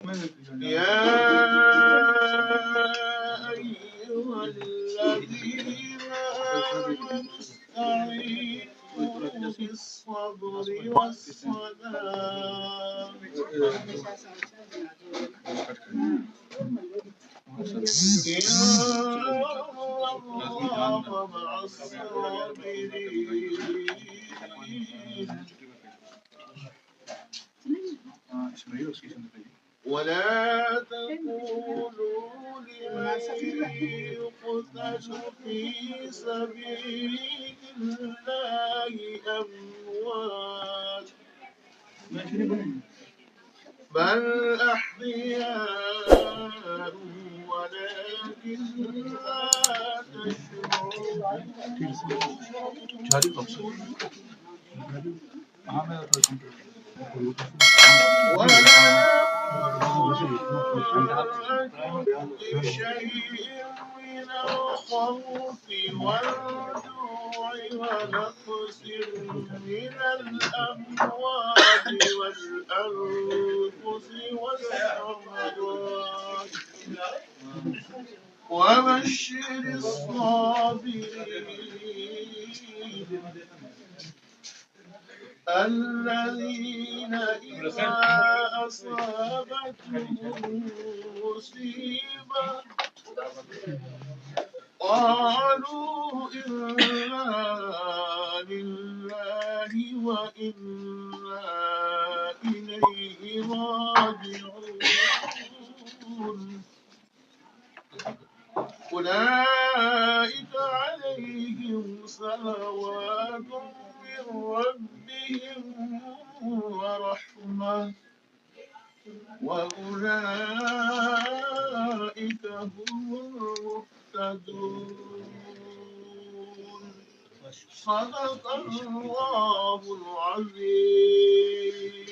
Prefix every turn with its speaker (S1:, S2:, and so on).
S1: يا أيها الذين آمنوا استعينوا بالصبر والصلاة إن الله مع الصابرين ولا تقولوا لمن يقتل في سبيل الله أموات بل أحياء ولكن لا تشعرون بشيء من الخوف والجوع ونقص من الأموال والأنفس والثمرات وبشر الصابرين الذين إذا أصابتهم مصيبة قالوا إنا لله وإنا إليه راجعون أولئك عليهم صلوات من ربهم ورحمة وأولئك هم المهتدون صدق الله العظيم.